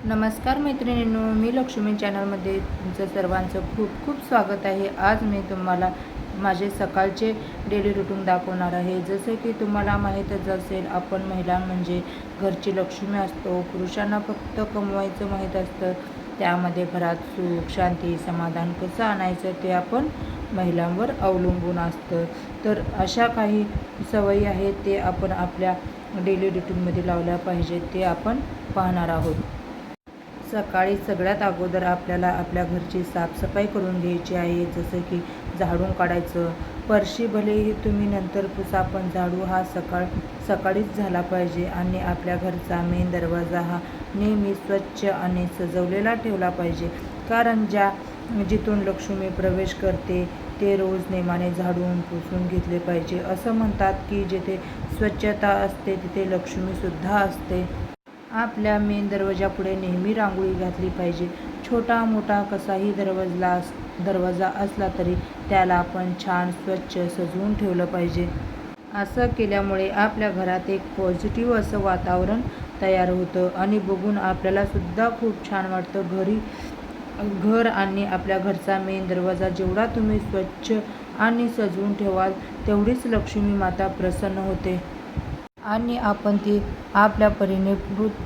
नमस्कार मैत्रिणींनो, मी लक्ष्मी चॅनलमध्ये तुमचं सर्वांचं खूप खूप स्वागत आहे। आज मी तुम्हाला माझे सकाळचे डेली रुटीन दाखवणार आहे। जसे की तुम्हाला माहीतच असेल, आपण महिला म्हणजे घरची लक्ष्मी असतो। पुरुषांना फक्त कमवायचं माहीत असतं, त्यामध्ये घरात सुख शांती समाधान कसं आणायचं ते आपण महिलांवर अवलंबून असतं। तर अशा काही सवयी आहेत ते आपण आपल्या डेली रुटीनमध्ये लावल्या पाहिजेत, ते आपण पाहणार आहोत। सकाळी सगळ्यात अगोदर आपल्याला आपल्या घरची साफसफाई करून घ्यायची आहे। जसं की झाडून काढायचं, फरशी भलेही तुम्ही नंतर पुसा, पण झाडू हा सकाळीच झाला पाहिजे। आणि आपल्या घरचा मेन दरवाजा हा नेहमी स्वच्छ आणि सजवलेला ठेवला पाहिजे, कारण जिथून लक्ष्मी प्रवेश करते ते रोज नेमाने झाडून पुसून घेतले पाहिजे। असं म्हणतात की जिथे स्वच्छता असते तिथे लक्ष्मीसुद्धा असते। आपल्या मेन दरवाजापुढे नेहमी रांगोळी घातली पाहिजे। छोटा मोठा कसाही दरवाजा असला तरी त्याला आपण छान स्वच्छ सजवून ठेवलं पाहिजे। असं केल्यामुळे आपल्या घरात एक पॉझिटिव्ह असं वातावरण तयार होतं आणि बघून आपल्याला सुद्धा खूप छान वाटतं। घर आणि आपल्या घरचा मेन दरवाजा जेवढा तुम्ही स्वच्छ आणि सजवून ठेवाल तेवढीच लक्ष्मी माता प्रसन्न होते। आणि आपण ती आपल्या परीने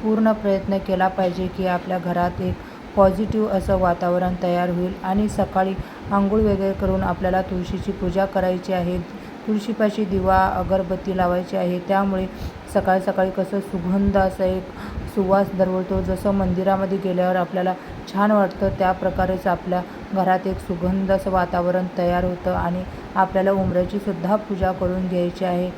पूर्ण प्रयत्न केला पाहिजे की आपल्या घरात एक पॉझिटिव्ह असं वातावरण तयार होईल। आणि सकाळी आंघोळ वगैरे करून आपल्याला तुळशीची पूजा करायची आहे। तुळशीपाशी दिवा अगरबत्ती लावायची आहे, त्यामुळे सकाळी सकाळी कसं सुगंध असा एक सुवास दरवळतो। जसं मंदिरामध्ये गेल्यावर आपल्याला छान वाटतं, त्या प्रकारेच आपल्या घरात एक सुगंध असं वातावरण तयार होतं। आणि आपल्याला उंबऱ्याची सुद्धा पूजा करून घ्यायची आहे।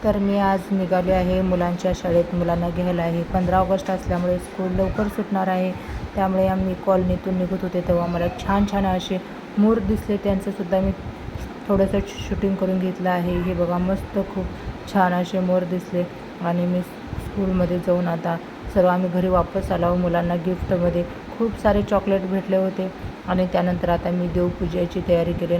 तर मी आज निघाले आहे मुलांच्या शाळेत, मुलांना घ्यायला आहे। 15 ऑगस्ट असल्यामुळे स्कूल लवकर सुटणार आहे, त्यामुळे आम्ही कॉलनीतून निघत होते तेव्हा मला छान छान असे मोर दिसले, त्यांचंसुद्धा मी थोडंसं शूटिंग करून घेतलं आहे। हे बघा, मस्त खूप छान असे मोर दिसले। आणि मी स्कूलमध्ये जाऊन आता सर्व आम्ही घरी वापस आलो। मुलांना गिफ्टमध्ये खूप सारे चॉकलेट भेटले होते। आणि त्यानंतर आता मी देवपूजेची तयारी केली।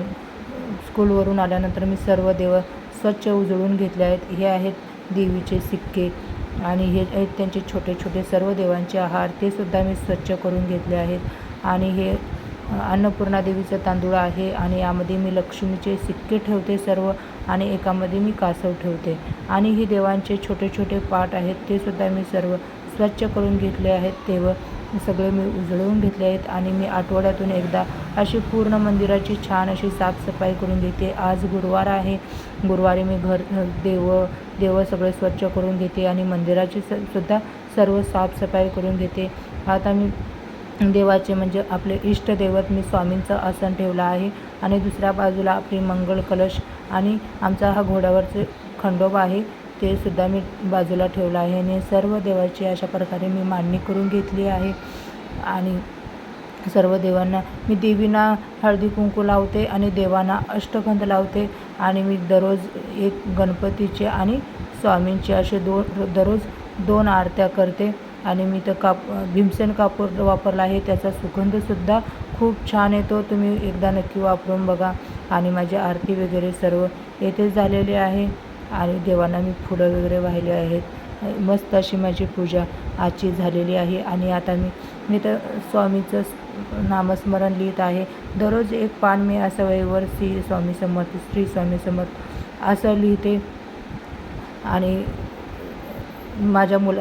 स्कूलवरून आल्यानंतर मी सर्व देव स्वच्छ उजळून घेतले आहेत। हे आहेत देवीचे सिक्के आणि हे आहेत त्यांचे छोटे छोटे सर्व देवांचे आहार, ते सुद्धा मी स्वच्छ करून घेतले आहेत। आणि हे अन्नपूर्णा देवीचं तांदूळ आहे आणि यामध्ये मी लक्ष्मीचे सिक्के ठेवते सर्व, आणि एकामध्ये मी कासव ठेवते। आणि हे देवांचे छोटे छोटे पाट आहेत, ते सुद्धा मी सर्व स्वच्छ करून घेतले आहेत। देव सगळे मी उजळवून घेतले आहेत। आणि मी आठवड्यातून एकदा अशी पूर्ण मंदिराची छान अशी साफसफाई करून घेते। आज गुरुवार आहे, गुरुवारी मी देव सगळे स्वच्छ करून घेते आणि मंदिराची सुद्धा सर्व साफसफाई करून घेते। आता मी देवाचे म्हणजे आपले इष्टदैवत मी स्वामींचं आसन ठेवलं आहे, आणि दुसऱ्या बाजूला आपली मंगळ कलश आणि आमचा हा घोड्यावरचे खंडोबा आहे, ते सुद्धा मी बाजूला ठेवलं आहे। आणि सर्व देवाची अशा प्रकारे मी मांडणी करून घेतली आहे। आणि सर्व देवांना मी देवींना हळदी कुंकू लावते आणि देवांना अष्टगंध लावते। आणि मी दररोज एक गणपतीचे आणि स्वामींचे असे दररोज 2 आरत्या करते। आणि मी तर भीमसेन कापूर वापरला आहे, त्याचा सुगंधसुद्धा खूप छान येतो, तुम्ही एकदा नक्की वापरून बघा। आणि माझी आरती वगैरे सर्व येथे झालेली आहे। आणि देवांना मी फुलं वगैरे वाहिले आहेत। मस्त अशी माझी पूजा आजची झालेली आहे। आणि आता मी तर स्वामीचं नामस्मरण लिहित आहे। दररोज एक पान मी असं वहीवर श्री स्वामी समर्थ श्री स्वामी समर्थ असं लिहिते। आणि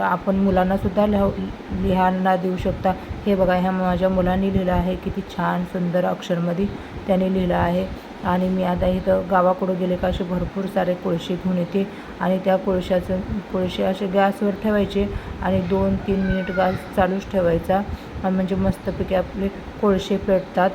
आपण मुलांनासुद्धा लिहायला देऊ शकता। हे बघा, ह्या माझ्या मुलांनी लिहिलं आहे, किती छान सुंदर अक्षरमध्ये त्याने लिहिलं आहे। आणि मी आता इथं गावाकडं गेले का असे भरपूर सारे कोळसे घेऊन येते, आणि त्या कोळसे असे गॅसवर ठेवायचे आणि 2-3 मिनिट गॅस चालूच ठेवायचा, म्हणजे मस्तपैकी आपले कोळसे पेटतात।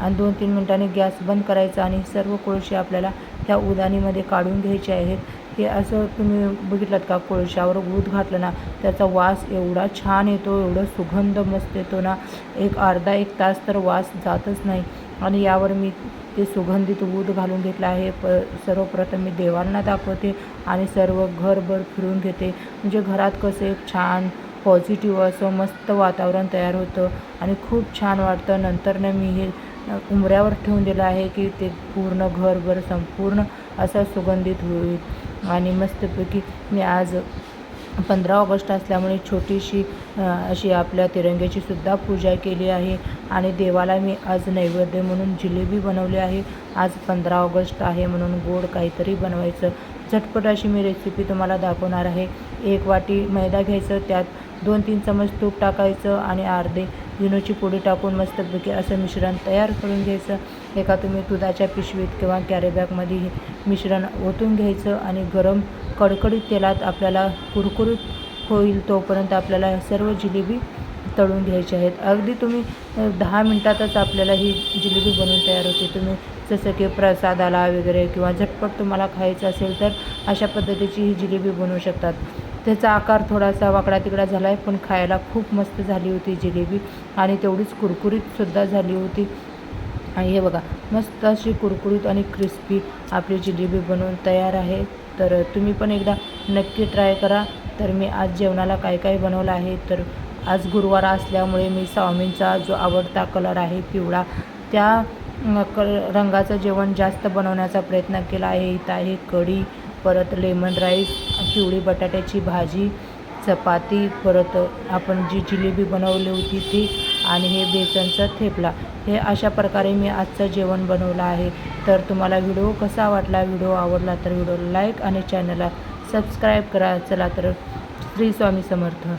आणि 2-3 मिनिटांनी गॅस बंद करायचा आणि सर्व कोळसे आपल्याला त्या उदानीमध्ये काढून घ्यायचे आहेत। हे असं तुम्ही बघितलात का, कोळशावर ऊद घातलं ना त्याचा वास एवढा छान येतो, एवढं सुगंध मस्त येतो ना, अर्धा एक तास तर वास जातच नाही। आणि यावर मी ते सुगंधित ऊद घालून घेतलं आहे। सर्वप्रथम मी देवांना दाखवते आणि सर्व घरभर फिरून घेते, म्हणजे घरात कसं एक छान पॉझिटिव्ह असं मस्त वातावरण तयार होतं आणि खूप छान वाटतं। नंतरनं मी हे उंबऱ्यावर ठेवून दिलं आहे की ते पूर्ण घरभर संपूर्ण असा सुगंधित होईल। आणि मस्तपैकी मी आज 15 ऑगस्ट असल्यामुळे छोटीशी अशी आपल्या तिरंग्याची सुद्धा पूजा केली आहे आणि देवाला मी आज नैवेद्य म्हणून जिलेबी बनवली आहे. आज 15 ऑगस्ट आहे म्हणून गोड काहीतरी बनवायचं. झटपट अशी मी रेसिपी तुम्हाला दाखवणार आहे. 1 वाटी मैदा घ्यायचं, त्यात 2-3 चमच तूप टाकायचं आणि अर्धे इनोची पुडी टाकून मस्तपैकी असं मिश्रण तयार करून घ्यायचं. एका तुम्ही दुधाच्या पिशवीत किंवा कॅरीबॅगमध्ये हे मिश्रण ओतून घ्यायचं आणि गरम कडकडीत तेलात आपल्याला कुरकुरीत होईल तोपर्यंत आपल्याला सर्व जिलेबी तळून घ्यायची आहेत. अगदी तुम्ही 10 मिनटातच आपल्याला ही जिलेबी बनवून तयार होते. तुम्ही जसं की प्रसादाला वगैरे किंवा झटपट तुम्हाला खायचं असेल तर अशा पद्धतीची ही जिलेबी बनवू शकतात. त्याचा आकार थोडासा वाकडा तिकडा झाला आहे, पण खायला खूप मस्त झाली होती जिलेबी आणि तेवढीच कुरकुरीतसुद्धा झाली होती. आणि हे बघा, मस्त अशी कुरकुरीत आणि क्रिस्पी आपली जिलेबी बनवून तयार आहे. तर तुम्ही पण एकदा नक्की ट्राय करा. तर मी आज जेवणाला काय काय बनवलं आहे, तर आज गुरुवार असल्यामुळे मी स्वामींचा जो आवडता कलर आहे पिवळा, त्या रंगाचं जेवण जास्त बनवण्याचा प्रयत्न केला आहे. इथं आहे कढी, परत लेमन राईस, पिवळी बटाट्याची भाजी, चपाती, परत आपण जी जिलेबी बनवली होती ती आणि हे बेसनचा थेपला. हे अशा प्रकारे मी आजचं जेवण बनवलं आहे. तर तुम्हाला व्हिडिओ कसा वाटला? व्हिडिओ आवडला तर व्हिडिओला लाईक आणि चॅनलला सबस्क्राईब करा. चला तर श्री स्वामी समर्थ.